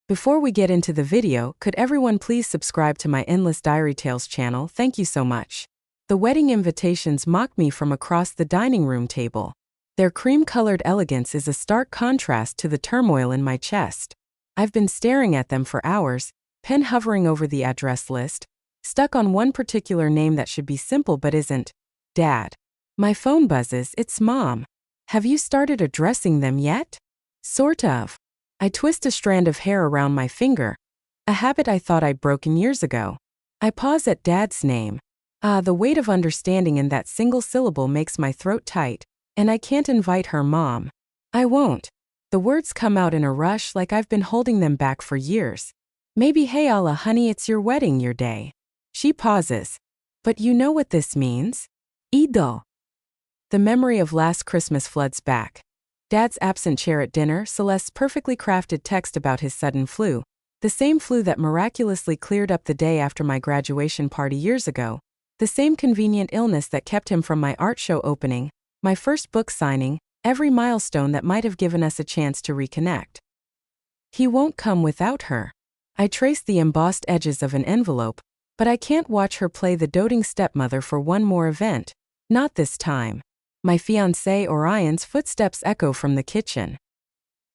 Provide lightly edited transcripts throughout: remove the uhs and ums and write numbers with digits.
Before we get into the video, could everyone please subscribe to my Endless Diary Tales channel? Thank you so much. The wedding invitations mock me from across the dining room table. Their cream-colored elegance is a stark contrast to the turmoil in my chest. I've been staring at them for hours, pen hovering over the address list, stuck on one particular name that should be simple but isn't. Dad. My phone buzzes, it's Mom. Have you started addressing them yet? Sort of. I twist a strand of hair around my finger, a habit I thought I'd broken years ago. I pause at Dad's name. The weight of understanding in that single syllable makes my throat tight, and I can't invite her, Mom. I won't. The words come out in a rush like I've been holding them back for years. Maybe, hey Allah, honey, it's your wedding, your day. She pauses. But you know what this means? Eido. The memory of last Christmas floods back. Dad's absent chair at dinner, Celeste's perfectly crafted text about his sudden flu, the same flu that miraculously cleared up the day after my graduation party years ago, the same convenient illness that kept him from my art show opening, my first book signing, every milestone that might have given us a chance to reconnect. He won't come without her. I trace the embossed edges of an envelope, but I can't watch her play the doting stepmother for one more event. Not this time. My fiancé Orion's footsteps echo from the kitchen.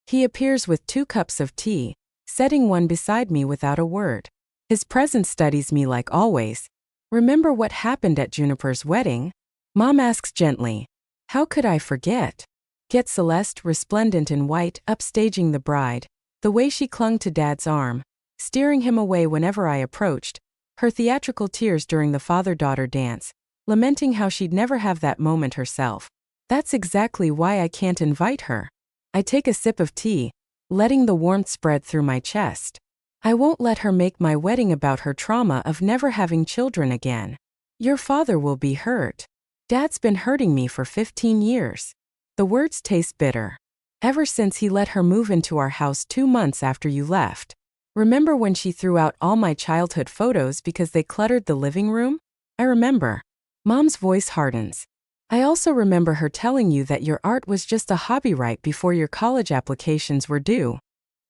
He appears with 2 cups of tea, setting one beside me without a word. His presence studies me like always. Remember what happened at Juniper's wedding? Mom asks gently. How could I forget? Get Celeste, resplendent in white, upstaging the bride, the way she clung to Dad's arm, steering him away whenever I approached, her theatrical tears during the father-daughter dance, lamenting how she'd never have that moment herself. That's exactly why I can't invite her. I take a sip of tea, letting the warmth spread through my chest. I won't let her make my wedding about her trauma of never having children again. Your father will be hurt. Dad's been hurting me for 15 years. The words taste bitter. Ever since he let her move into our house 2 months after you left. Remember when she threw out all my childhood photos because they cluttered the living room? I remember. Mom's voice hardens. I also remember her telling you that your art was just a hobby right before your college applications were due.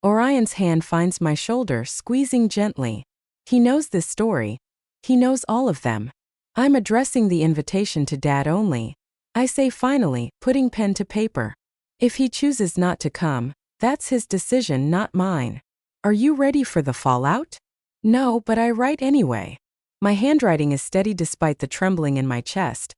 Orion's hand finds my shoulder, squeezing gently. He knows this story. He knows all of them. I'm addressing the invitation to Dad only. I say finally, putting pen to paper. If he chooses not to come, that's his decision, not mine. Are you ready for the fallout? No, but I write anyway. My handwriting is steady despite the trembling in my chest.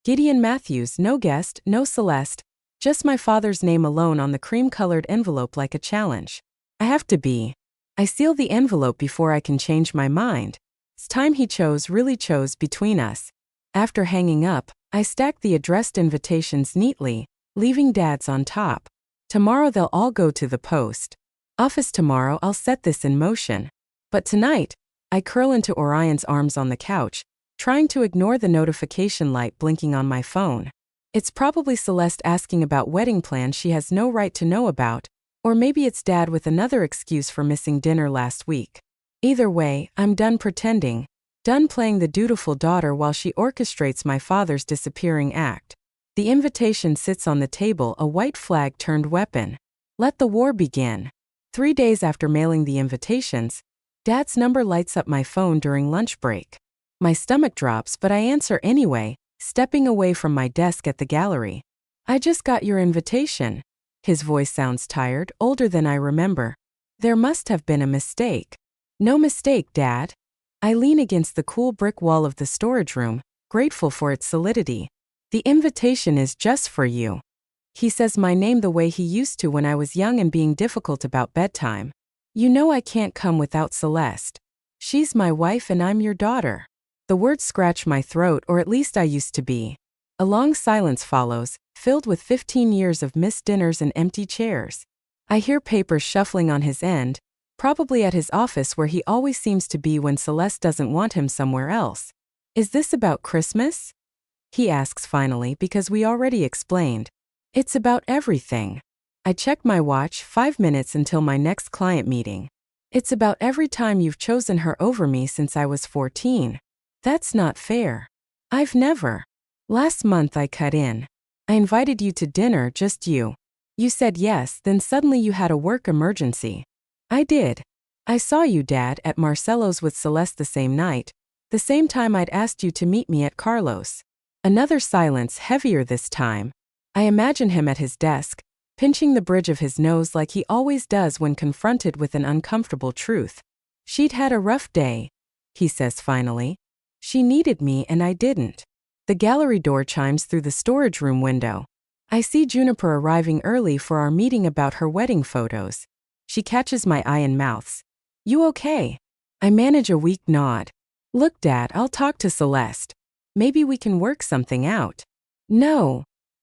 Gideon Matthews, no guest, no Celeste, just my father's name alone on the cream-colored envelope like a challenge. I have to be. I seal the envelope before I can change my mind. It's time he really chose between us. After hanging up, I stack the addressed invitations neatly, leaving Dad's on top. Tomorrow they'll all go to the post. Office tomorrow, I'll set this in motion. But tonight, I curl into Orion's arms on the couch, trying to ignore the notification light blinking on my phone. It's probably Celeste asking about wedding plans she has no right to know about, or maybe it's Dad with another excuse for missing dinner last week. Either way, I'm done pretending, done playing the dutiful daughter while she orchestrates my father's disappearing act. The invitation sits on the table, a white flag-turned weapon. Let the war begin. 3 days after mailing the invitations, Dad's number lights up my phone during lunch break. My stomach drops, but I answer anyway, stepping away from my desk at the gallery. I just got your invitation. His voice sounds tired, older than I remember. There must have been a mistake. No mistake, Dad. I lean against the cool brick wall of the storage room, grateful for its solidity. The invitation is just for you. He says my name the way he used to when I was young and being difficult about bedtime. You know I can't come without Celeste. She's my wife and I'm your daughter. The words scratch my throat, or at least I used to be. A long silence follows, filled with 15 years of missed dinners and empty chairs. I hear papers shuffling on his end, probably at his office where he always seems to be when Celeste doesn't want him somewhere else. Is this about Christmas? He asks finally, because we already explained. It's about everything. I check my watch, 5 minutes until my next client meeting. It's about every time you've chosen her over me since I was 14. That's not fair. I've never. Last month I cut in. I invited you to dinner, just you. You said yes, then suddenly you had a work emergency. I did. I saw you, Dad, at Marcelo's with Celeste the same night, the same time I'd asked you to meet me at Carlos. Another silence, heavier this time. I imagine him at his desk, pinching the bridge of his nose like he always does when confronted with an uncomfortable truth. She'd had a rough day, he says finally. She needed me and I didn't. The gallery door chimes through the storage room window. I see Juniper arriving early for our meeting about her wedding photos. She catches my eye and mouths. You okay? I manage a weak nod. Look, Dad, I'll talk to Celeste. Maybe we can work something out. No.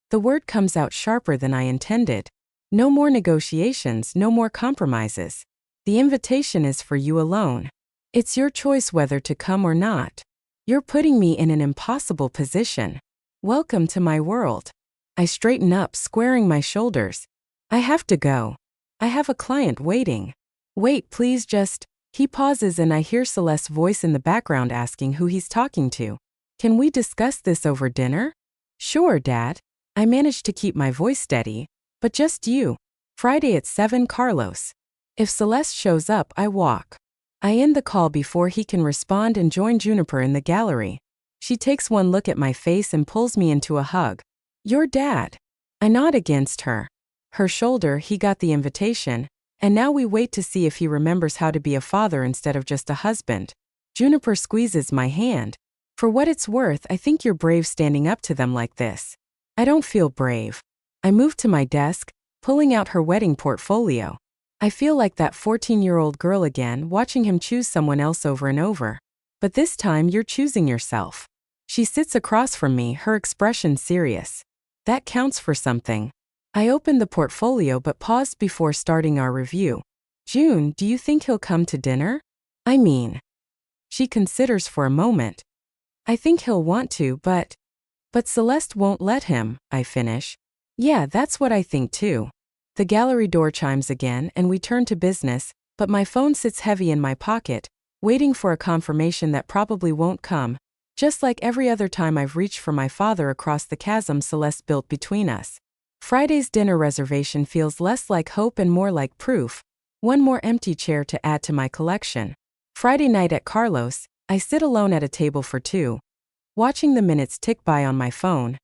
The word comes out sharper than I intended. No more negotiations, no more compromises. The invitation is for you alone. It's your choice whether to come or not. You're putting me in an impossible position. Welcome to my world. I straighten up, squaring my shoulders. I have to go. I have a client waiting. Wait, please just... He pauses and I hear Celeste's voice in the background asking who he's talking to. Can we discuss this over dinner? Sure, Dad. I manage to keep my voice steady. But just you. Friday at 7, Carlos. If Celeste shows up, I walk. I end the call before he can respond and join Juniper in the gallery. She takes one look at my face and pulls me into a hug. Your dad. I nod against her. Her shoulder, he got the invitation, and now we wait to see if he remembers how to be a father instead of just a husband. Juniper squeezes my hand. For what it's worth, I think you're brave standing up to them like this. I don't feel brave. I move to my desk, pulling out her wedding portfolio. I feel like that 14-year-old girl again, watching him choose someone else over and over. But this time you're choosing yourself. She sits across from me, her expression serious. That counts for something. I opened the portfolio but paused before starting our review. June, do you think he'll come to dinner? I mean. She considers for a moment. I think he'll want to, but Celeste won't let him, I finish. Yeah, that's what I think too. The gallery door chimes again and we turn to business, but my phone sits heavy in my pocket, waiting for a confirmation that probably won't come, just like every other time I've reached for my father across the chasm Celeste built between us. Friday's dinner reservation feels less like hope and more like proof, one more empty chair to add to my collection. Friday night at Carlos, I sit alone at a table for two, watching the minutes tick by on my phone.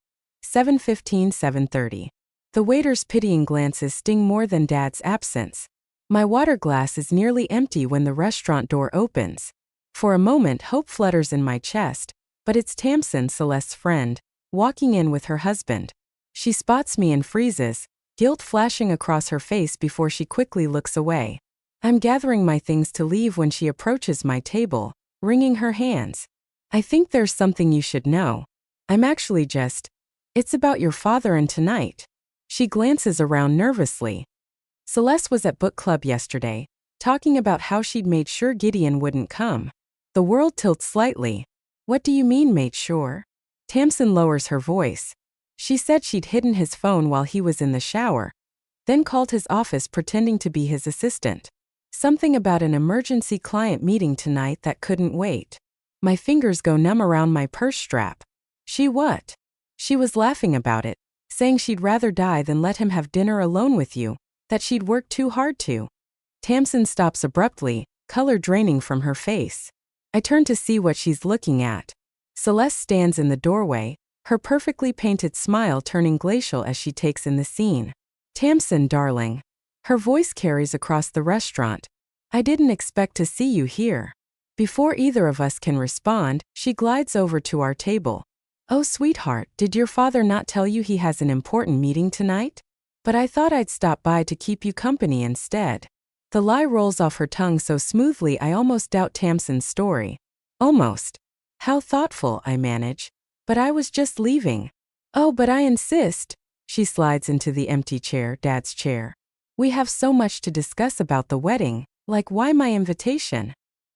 7:15, 7:30. The waiter's pitying glances sting more than Dad's absence. My water glass is nearly empty when the restaurant door opens. For a moment, hope flutters in my chest, but it's Tamsin, Celeste's friend, walking in with her husband. She spots me and freezes, guilt flashing across her face before she quickly looks away. I'm gathering my things to leave when she approaches my table, wringing her hands. I think there's something you should know. I'm actually it's about your father and tonight. She glances around nervously. Celeste was at book club yesterday, talking about how she'd made sure Gideon wouldn't come. The world tilts slightly. What do you mean made sure? Tamsin lowers her voice. She said she'd hidden his phone while he was in the shower, then called his office pretending to be his assistant. Something about an emergency client meeting tonight that couldn't wait. My fingers go numb around my purse strap. She what? She was laughing about it, saying she'd rather die than let him have dinner alone with you, that she'd worked too hard to. Tamsin stops abruptly, color draining from her face. I turn to see what she's looking at. Celeste stands in the doorway, her perfectly painted smile turning glacial as she takes in the scene. Tamsin, darling. Her voice carries across the restaurant. I didn't expect to see you here. Before either of us can respond, she glides over to our table. Oh, sweetheart, did your father not tell you he has an important meeting tonight? But I thought I'd stop by to keep you company instead. The lie rolls off her tongue so smoothly I almost doubt Tamsin's story. Almost. How thoughtful, I manage. But I was just leaving. Oh, but I insist. She slides into the empty chair, Dad's chair. We have so much to discuss about the wedding, like why my invitation?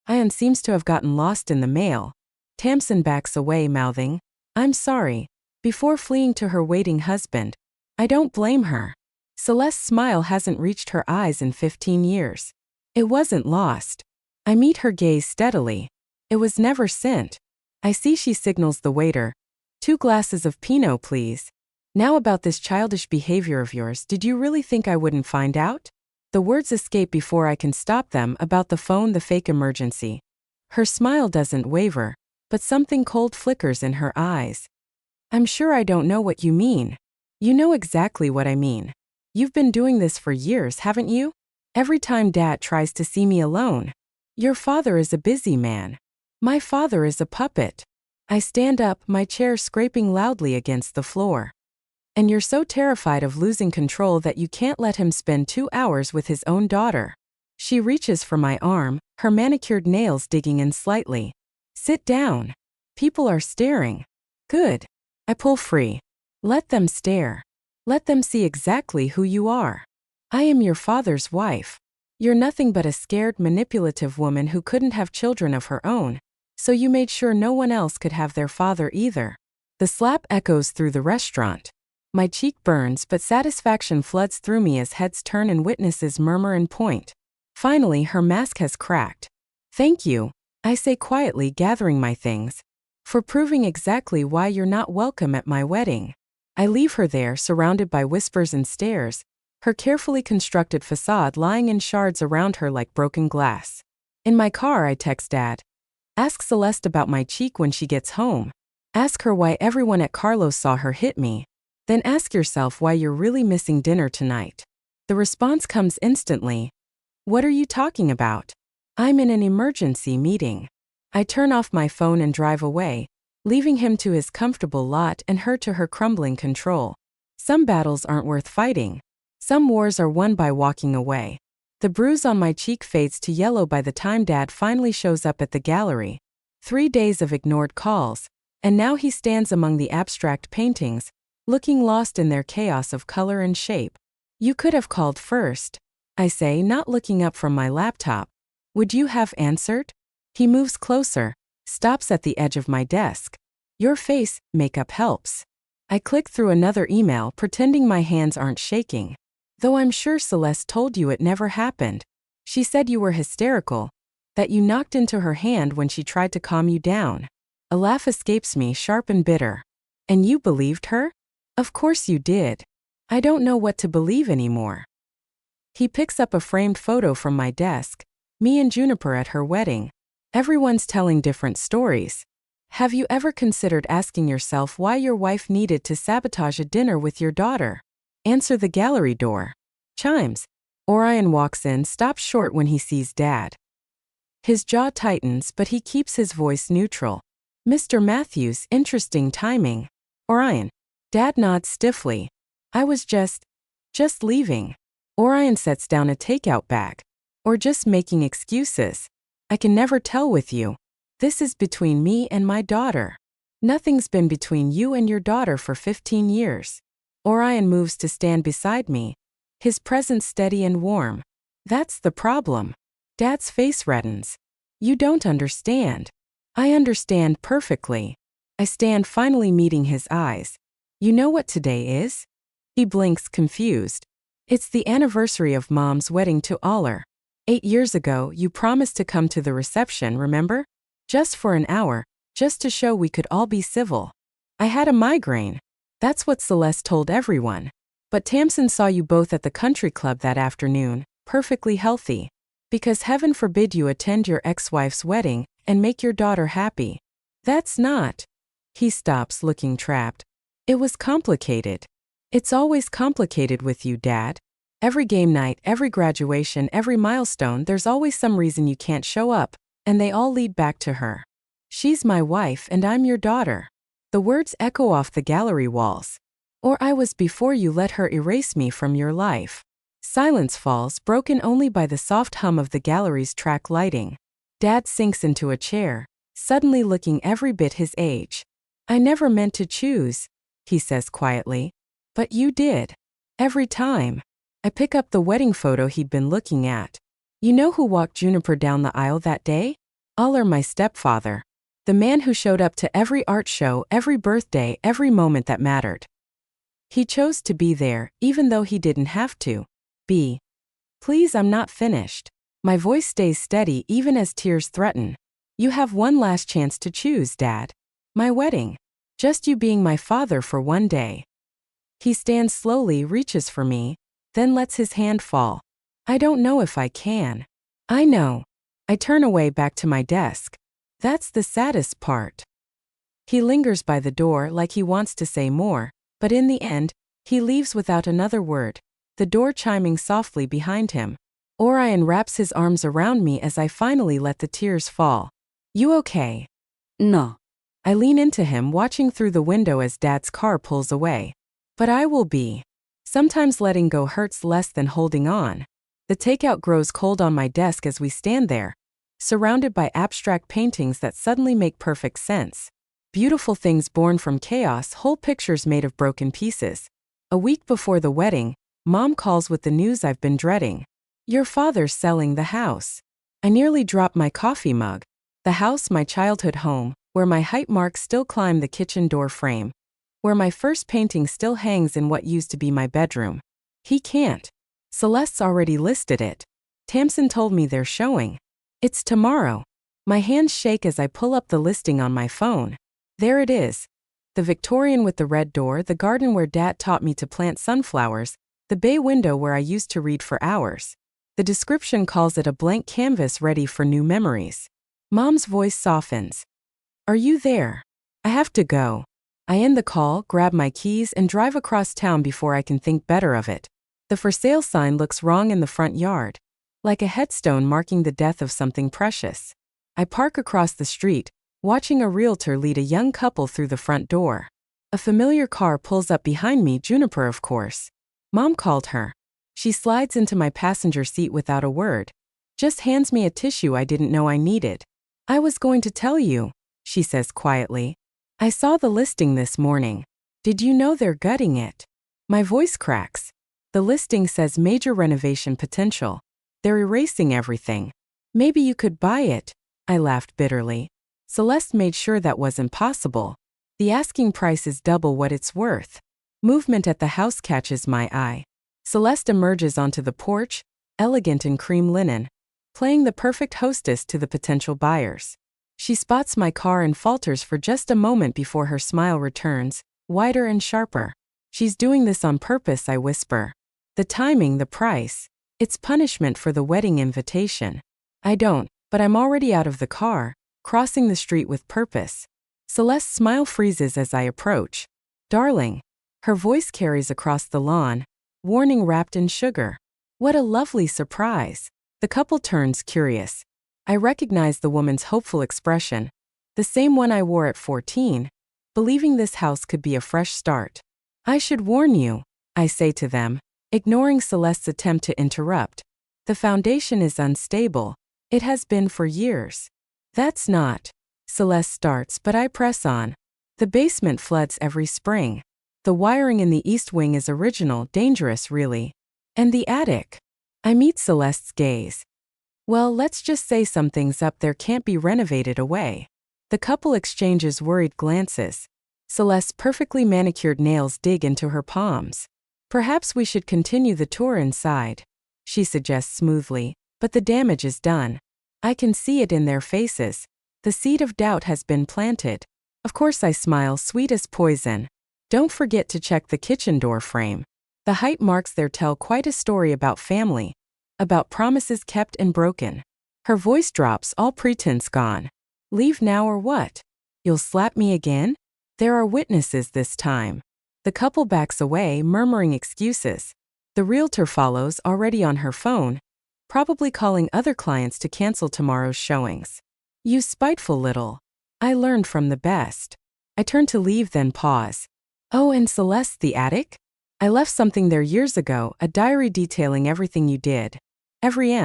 Ian seems to have gotten lost in the mail. Tamsin backs away, mouthing, I'm sorry, before fleeing to her waiting husband. I don't blame her. Celeste's smile hasn't reached her eyes in 15 years. It wasn't lost. I meet her gaze steadily. It was never sent. I see she signals the waiter. 2 glasses of Pinot, please. Now about this childish behavior of yours, did you really think I wouldn't find out? The words escape before I can stop them. About the phone, the fake emergency. Her smile doesn't waver, but something cold flickers in her eyes. I'm sure I don't know what you mean. You know exactly what I mean. You've been doing this for years, haven't you? Every time Dad tries to see me alone. Your father is a busy man. My father is a puppet. I stand up, my chair scraping loudly against the floor. And you're so terrified of losing control that you can't let him spend 2 hours with his own daughter. She reaches for my arm, her manicured nails digging in slightly. Sit down. People are staring. Good. I pull free. Let them stare. Let them see exactly who you are. I am your father's wife. You're nothing but a scared, manipulative woman who couldn't have children of her own, so you made sure no one else could have their father either. The slap echoes through the restaurant. My cheek burns, but satisfaction floods through me as heads turn and witnesses murmur and point. Finally, her mask has cracked. Thank you, I say quietly, gathering my things, for proving exactly why you're not welcome at my wedding. I leave her there, surrounded by whispers and stares, her carefully constructed facade lying in shards around her like broken glass. In my car, I text Dad. Ask Celeste about my cheek when she gets home. Ask her why everyone at Carlos saw her hit me. Then ask yourself why you're really missing dinner tonight. The response comes instantly. What are you talking about? I'm in an emergency meeting. I turn off my phone and drive away, leaving him to his comfortable lot and her to her crumbling control. Some battles aren't worth fighting. Some wars are won by walking away. The bruise on my cheek fades to yellow by the time Dad finally shows up at the gallery. 3 days of ignored calls, and now he stands among the abstract paintings, looking lost in their chaos of color and shape. You could have called first, I say, not looking up from my laptop. Would you have answered? He moves closer, stops at the edge of my desk. Your face, makeup helps. I click through another email, pretending my hands aren't shaking. Though I'm sure Celeste told you it never happened. She said you were hysterical, that you knocked into her hand when she tried to calm you down. A laugh escapes me, sharp and bitter. And you believed her? Of course you did. I don't know what to believe anymore. He picks up a framed photo from my desk, me and Juniper at her wedding. Everyone's telling different stories. Have you ever considered asking yourself why your wife needed to sabotage a dinner with your daughter? Answer. The gallery door chimes. Orion walks in, stops short when he sees Dad. His jaw tightens, but he keeps his voice neutral. Mr. Matthews, interesting timing. Orion. Dad nods stiffly. I was just leaving. Orion sets down a takeout bag. Or just making excuses. I can never tell with you. This is between me and my daughter. Nothing's been between you and your daughter for 15 years. Orion moves to stand beside me, his presence steady and warm. That's the problem. Dad's face reddens. You don't understand. I understand perfectly. I stand, finally meeting his eyes. You know what today is? He blinks, confused. It's the anniversary of Mom's wedding to Aller. 8 years ago, you promised to come to the reception, remember? Just for an hour, just to show we could all be civil. I had a migraine. That's what Celeste told everyone. But Tamsin saw you both at the country club that afternoon, perfectly healthy. Because heaven forbid you attend your ex-wife's wedding and make your daughter happy. That's not. He stops, looking trapped. It was complicated. It's always complicated with you, Dad. Every game night, every graduation, every milestone, there's always some reason you can't show up, and they all lead back to her. She's my wife and I'm your daughter. The words echo off the gallery walls. Or I was before you let her erase me from your life. Silence falls, broken only by the soft hum of the gallery's track lighting. Dad sinks into a chair, suddenly looking every bit his age. I never meant to choose, he says quietly. But you did. Every time. I pick up the wedding photo he'd been looking at. You know who walked Juniper down the aisle that day? Aller, my stepfather. The man who showed up to every art show, every birthday, every moment that mattered. He chose to be there, even though he didn't have to. Be. Please, I'm not finished. My voice stays steady even as tears threaten. You have one last chance to choose, Dad. My wedding. Just you being my father for one day. He stands slowly, reaches for me, then lets his hand fall. I don't know if I can. I know. I turn away back to my desk. That's the saddest part. He lingers by the door like he wants to say more, but in the end, he leaves without another word, the door chiming softly behind him. Orion wraps his arms around me as I finally let the tears fall. You okay? No. I lean into him, watching through the window as Dad's car pulls away. But I will be. Sometimes letting go hurts less than holding on. The takeout grows cold on my desk as we stand there, surrounded by abstract paintings that suddenly make perfect sense. Beautiful things born from chaos, whole pictures made of broken pieces. A week before the wedding, Mom calls with the news I've been dreading. Your father's selling the house. I nearly dropped my coffee mug. The house, my childhood home, where my height marks still climb the kitchen door frame, where my first painting still hangs in what used to be my bedroom. He can't. Celeste's already listed it. Tamsin told me they're showing. It's tomorrow. My hands shake as I pull up the listing on my phone. There it is. The Victorian with the red door, the garden where Dad taught me to plant sunflowers, the bay window where I used to read for hours. The description calls it a blank canvas ready for new memories. Mom's voice softens. Are you there? I have to go. I end the call, grab my keys, and drive across town before I can think better of it. The for sale sign looks wrong in the front yard, like a headstone marking the death of something precious. I park across the street, watching a realtor lead a young couple through the front door. A familiar car pulls up behind me, Juniper of course. Mom called her. She slides into my passenger seat without a word, just hands me a tissue I didn't know I needed. I was going to tell you, she says quietly. I saw the listing this morning. Did you know they're gutting it? My voice cracks. The listing says major renovation potential. They're erasing everything. Maybe you could buy it. I laughed bitterly. Celeste made sure that wasn't possible. The asking price is double what it's worth. Movement at the house catches my eye. Celeste emerges onto the porch, elegant in cream linen, playing the perfect hostess to the potential buyers. She spots my car and falters for just a moment before her smile returns, wider and sharper. She's doing this on purpose, I whisper. The timing, the price. It's punishment for the wedding invitation. I don't, but I'm already out of the car, crossing the street with purpose. Celeste's smile freezes as I approach. Darling. Her voice carries across the lawn, warning wrapped in sugar. What a lovely surprise. The couple turns, curious. I recognize the woman's hopeful expression, the same one I wore at 14, believing this house could be a fresh start. I should warn you, I say to them, ignoring Celeste's attempt to interrupt. The foundation is unstable. It has been for years. That's not. Celeste starts, but I press on. The basement floods every spring. The wiring in the east wing is original, dangerous really. And the attic. I meet Celeste's gaze. Well, let's just say something's up there can't be renovated away. The couple exchanges worried glances. Celeste's perfectly manicured nails dig into her palms. Perhaps we should continue the tour inside, she suggests smoothly, but the damage is done. I can see it in their faces. The seed of doubt has been planted. Of course I smile, sweet as poison. Don't forget to check the kitchen door frame. The height marks there tell quite a story about family, about promises kept and broken. Her voice drops, all pretense gone. Leave now or what? You'll slap me again? There are witnesses this time. The couple backs away, murmuring excuses. The realtor follows, already on her phone, probably calling other clients to cancel tomorrow's showings. You spiteful little. I learned from the best. I turn to leave, then pause. Oh, and Celeste, the attic? I left something there years ago, a diary detailing everything you did. Every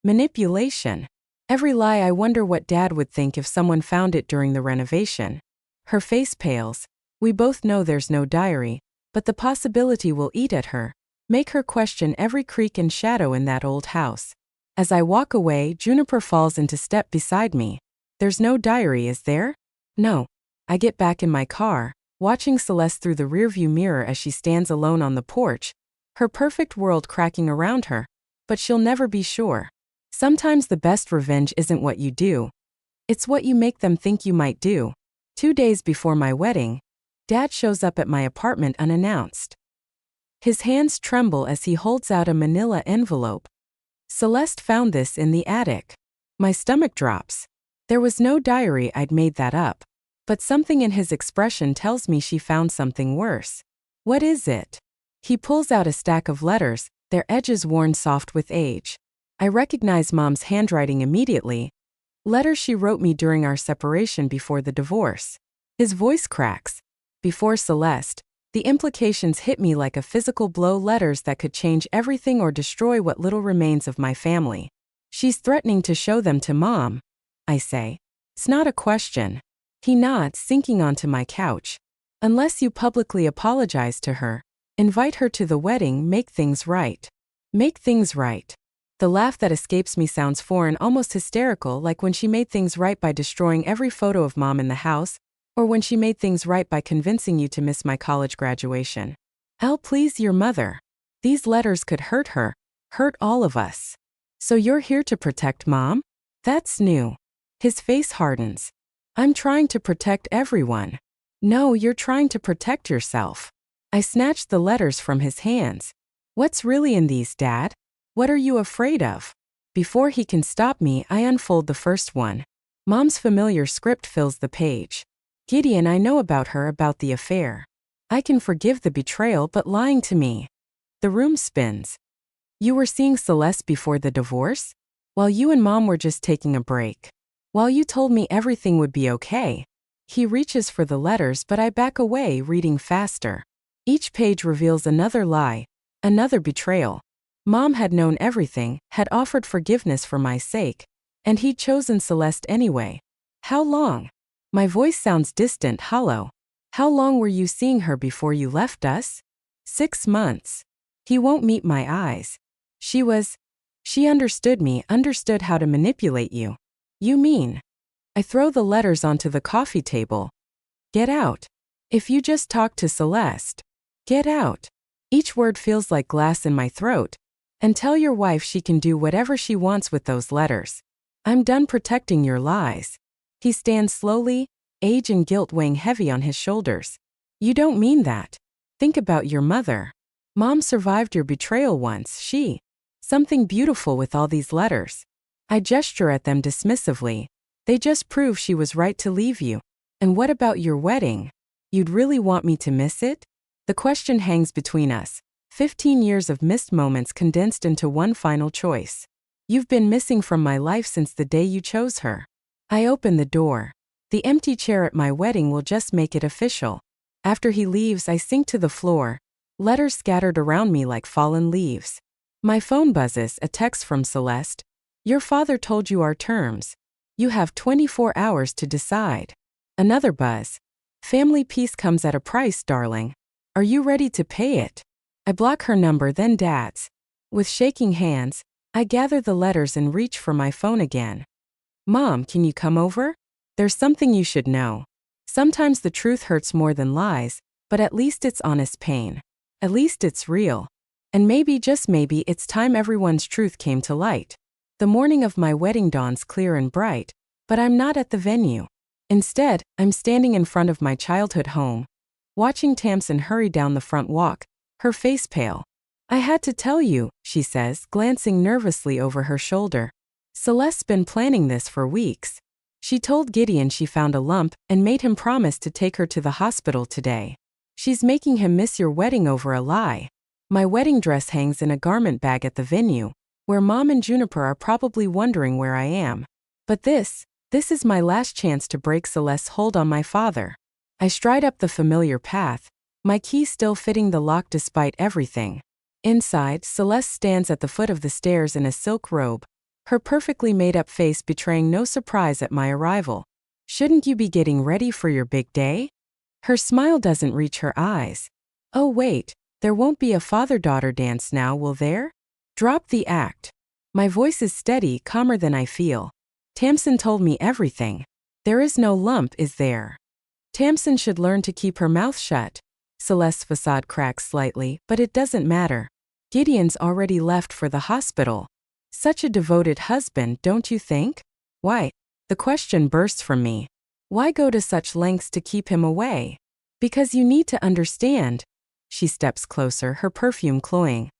manipulation. Every lie. I wonder what Dad would think if someone found it during the renovation. Her face pales. We both know there's no diary, but the possibility will eat at her, make her question every creak and shadow in that old house. As I walk away, Juniper falls into step beside me. There's no diary, is there? No. I get back in my car, watching Celeste through the rearview mirror as she stands alone on the porch, her perfect world cracking around her. But she'll never be sure. Sometimes the best revenge isn't what you do. It's what you make them think you might do. 2 days before my wedding, Dad shows up at my apartment unannounced. His hands tremble as he holds out a manila envelope. Celeste found this in the attic. My stomach drops. There was no diary, I'd made that up. But something in his expression tells me she found something worse. What is it? He pulls out a stack of letters, their edges worn soft with age. I recognize Mom's handwriting immediately. Letters she wrote me during our separation before the divorce. His voice cracks. Before Celeste, the implications hit me like a physical blow, letters that could change everything or destroy what little remains of my family. She's threatening to show them to Mom, I say. It's not a question. He nods, sinking onto my couch. Unless you publicly apologize to her, invite her to the wedding, make things right. Make things right. The laugh that escapes me sounds foreign, almost hysterical, like when she made things right by destroying every photo of Mom in the house, or when she made things right by convincing you to miss my college graduation. I'll please your mother. These letters could hurt her, hurt all of us. So you're here to protect Mom? That's new. His face hardens. I'm trying to protect everyone. No, you're trying to protect yourself. I snatched the letters from his hands. What's really in these, Dad? What are you afraid of? Before he can stop me, I unfold the first one. Mom's familiar script fills the page. Gideon, I know about her, about the affair. I can forgive the betrayal, but lying to me. The room spins. You were seeing Celeste before the divorce? While you and Mom were just taking a break. While you told me everything would be okay. He reaches for the letters, but I back away, reading faster. Each page reveals another lie, another betrayal. Mom had known everything, had offered forgiveness for my sake, and he'd chosen Celeste anyway. How long? My voice sounds distant, hollow. How long were you seeing her before you left us? 6 months. He won't meet my eyes. She understood me, understood how to manipulate you. You mean? I throw the letters onto the coffee table. Get out. If you just talk to Celeste. Get out. Each word feels like glass in my throat. And tell your wife she can do whatever she wants with those letters. I'm done protecting your lies. He stands slowly, age and guilt weighing heavy on his shoulders. You don't mean that. Think about your mother. Mom survived your betrayal once, something beautiful with all these letters. I gesture at them dismissively. They just prove she was right to leave you. And what about your wedding? You'd really want me to miss it? The question hangs between us. 15 years of missed moments condensed into one final choice. You've been missing from my life since the day you chose her. I open the door. The empty chair at my wedding will just make it official. After he leaves, I sink to the floor. Letters scattered around me like fallen leaves. My phone buzzes, a text from Celeste. Your father told you our terms. You have 24 hours to decide. Another buzz. Family peace comes at a price, darling. Are you ready to pay it? I block her number, then Dad's. With shaking hands, I gather the letters and reach for my phone again. Mom, can you come over? There's something you should know. Sometimes the truth hurts more than lies, but at least it's honest pain. At least it's real. And maybe, just maybe, it's time everyone's truth came to light. The morning of my wedding dawns clear and bright, but I'm not at the venue. Instead, I'm standing in front of my childhood home, watching Tamsin hurry down the front walk, her face pale. I had to tell you, she says, glancing nervously over her shoulder. Celeste's been planning this for weeks. She told Gideon she found a lump and made him promise to take her to the hospital today. She's making him miss your wedding over a lie. My wedding dress hangs in a garment bag at the venue, where Mom and Juniper are probably wondering where I am. But this is my last chance to break Celeste's hold on my father. I stride up the familiar path, my key still fitting the lock despite everything. Inside, Celeste stands at the foot of the stairs in a silk robe, her perfectly made-up face betraying no surprise at my arrival. Shouldn't you be getting ready for your big day? Her smile doesn't reach her eyes. Oh wait, there won't be a father-daughter dance now, will there? Drop the act. My voice is steady, calmer than I feel. Tamsin told me everything. There is no lump, is there? Tamsin should learn to keep her mouth shut. Celeste's facade cracks slightly, but it doesn't matter. Gideon's already left for the hospital. Such a devoted husband, don't you think? Why? The question bursts from me. Why go to such lengths to keep him away? Because you need to understand. She steps closer, her perfume cloying.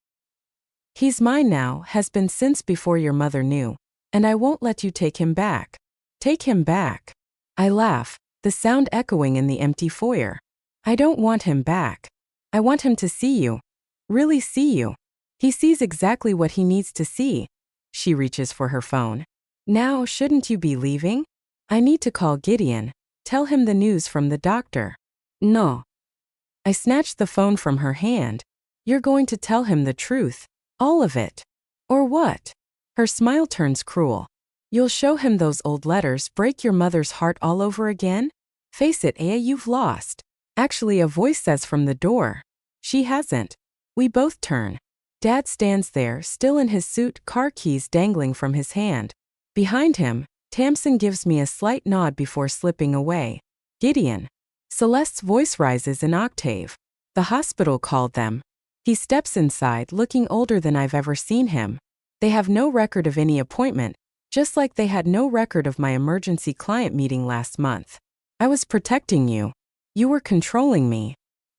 He's mine now, has been since before your mother knew. And I won't let you take him back. Take him back. I laugh, the sound echoing in the empty foyer. I don't want him back. I want him to see you. Really see you. He sees exactly what he needs to see. She reaches for her phone. Now, shouldn't you be leaving? I need to call Gideon. Tell him the news from the doctor. No. I snatched the phone from her hand. You're going to tell him the truth. All of it. Or what? Her smile turns cruel. You'll show him those old letters break your mother's heart all over again? Face it, you've lost. Actually, a voice says from the door. She hasn't. We both turn. Dad stands there, still in his suit, car keys dangling from his hand. Behind him, Tamsin gives me a slight nod before slipping away. Gideon. Celeste's voice rises an octave. The hospital called them. He steps inside, looking older than I've ever seen him. They have no record of any appointment, just like they had no record of my emergency client meeting last month. I was protecting you. You were controlling me.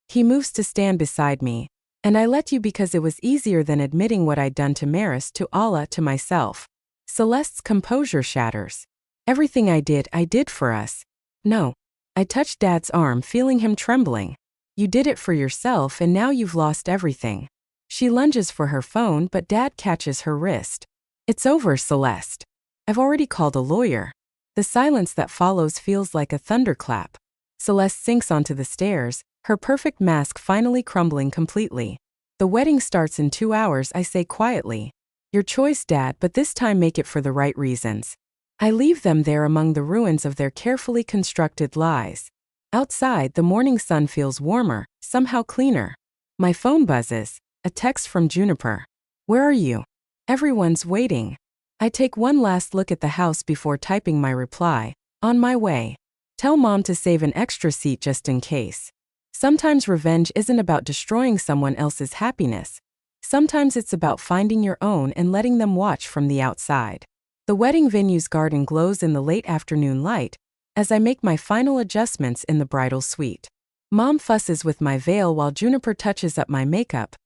He moves to stand beside me, and I let you because it was easier than admitting what I'd done to Maris, to Allah, to myself. Celeste's composure shatters. Everything I did for us. No. I touched Dad's arm, feeling him trembling. You did it for yourself and now you've lost everything. She lunges for her phone, but Dad catches her wrist. It's over, Celeste. I've already called a lawyer. The silence that follows feels like a thunderclap. Celeste sinks onto the stairs, her perfect mask finally crumbling completely. The wedding starts in 2 hours, I say quietly. Your choice, Dad, but this time make it for the right reasons. I leave them there among the ruins of their carefully constructed lies. Outside, the morning sun feels warmer, somehow cleaner. My phone buzzes, a text from Juniper. Where are you? Everyone's waiting. I take one last look at the house before typing my reply. On my way. Tell Mom to save an extra seat just in case. Sometimes revenge isn't about destroying someone else's happiness. Sometimes it's about finding your own and letting them watch from the outside. The wedding venue's garden glows in the late afternoon light, as I make my final adjustments in the bridal suite. Mom fusses with my veil while Juniper touches up my makeup,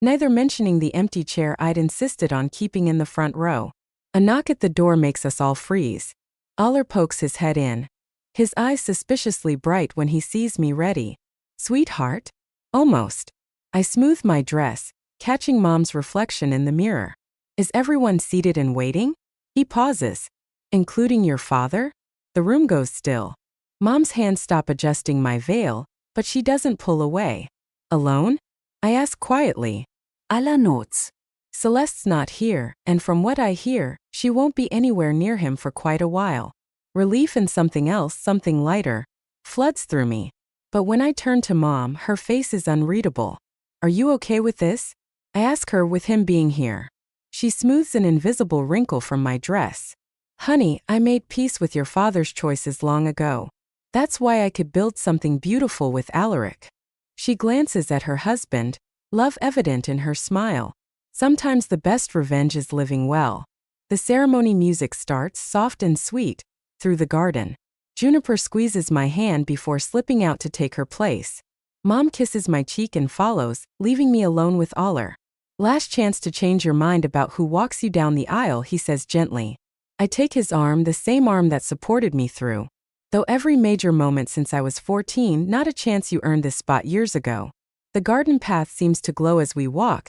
neither mentioning the empty chair I'd insisted on keeping in the front row. A knock at the door makes us all freeze. Aller pokes his head in. His eyes suspiciously bright when he sees me ready. Sweetheart? Almost. I smooth my dress, catching Mom's reflection in the mirror. Is everyone seated and waiting? He pauses. Including your father? The room goes still. Mom's hands stop adjusting my veil, but she doesn't pull away. Alone? I ask quietly. Allah notes. Celeste's not here, and from what I hear, she won't be anywhere near him for quite a while. Relief and something else, something lighter, floods through me. But when I turn to Mom, her face is unreadable. Are you okay with this? I ask her with him being here. She smooths an invisible wrinkle from my dress. Honey, I made peace with your father's choices long ago. That's why I could build something beautiful with Alaric. She glances at her husband, love evident in her smile. Sometimes the best revenge is living well. The ceremony music starts, soft and sweet, through the garden. Juniper squeezes my hand before slipping out to take her place. Mom kisses my cheek and follows, leaving me alone with Aller. Last chance to change your mind about who walks you down the aisle, he says gently. I take his arm, the same arm that supported me through. Though every major moment since I was 14, not a chance you earned this spot years ago. The garden path seems to glow as we walk,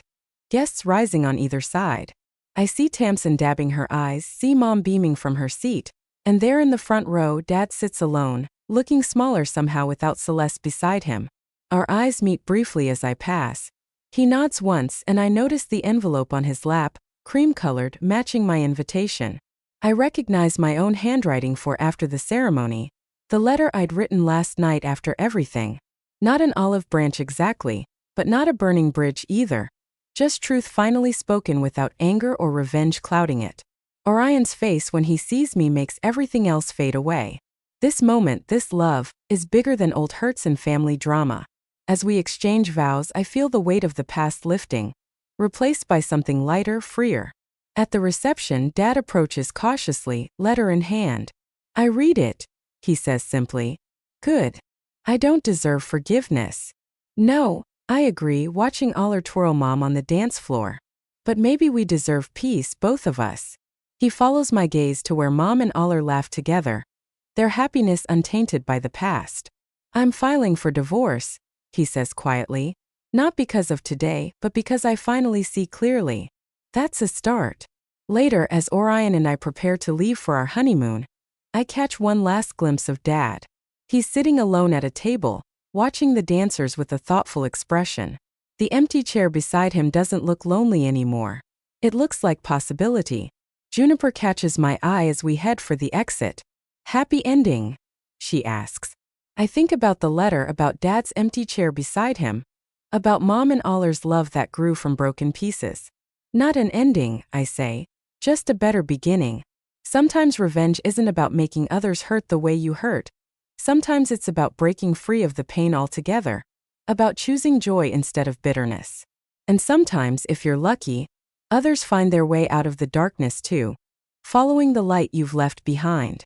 guests rising on either side. I see Tamsin dabbing her eyes, see Mom beaming from her seat, and there in the front row, Dad sits alone, looking smaller somehow without Celeste beside him. Our eyes meet briefly as I pass. He nods once and I notice the envelope on his lap, cream-colored, matching my invitation. I recognize my own handwriting for after the ceremony, the letter I'd written last night after everything. Not an olive branch exactly, but not a burning bridge either. Just truth finally spoken without anger or revenge clouding it. Orion's face when he sees me makes everything else fade away. This moment, this love, is bigger than old hurts and family drama. As we exchange vows, I feel the weight of the past lifting, replaced by something lighter, freer. At the reception, Dad approaches cautiously, letter in hand. I read it, he says simply. Good. I don't deserve forgiveness. No, I agree, watching Aller twirl Mom on the dance floor. But maybe we deserve peace, both of us. He follows my gaze to where Mom and Aller laugh together, their happiness untainted by the past. I'm filing for divorce, he says quietly. Not because of today, but because I finally see clearly. That's a start. Later, as Orion and I prepare to leave for our honeymoon, I catch one last glimpse of Dad. He's sitting alone at a table, watching the dancers with a thoughtful expression. The empty chair beside him doesn't look lonely anymore. It looks like possibility. Juniper catches my eye as we head for the exit. Happy ending? She asks. I think about the letter, about Dad's empty chair beside him, about Mom and Aller's love that grew from broken pieces. Not an ending, I say, just a better beginning. Sometimes revenge isn't about making others hurt the way you hurt. Sometimes it's about breaking free of the pain altogether, about choosing joy instead of bitterness. And sometimes, if you're lucky, others find their way out of the darkness too, following the light you've left behind.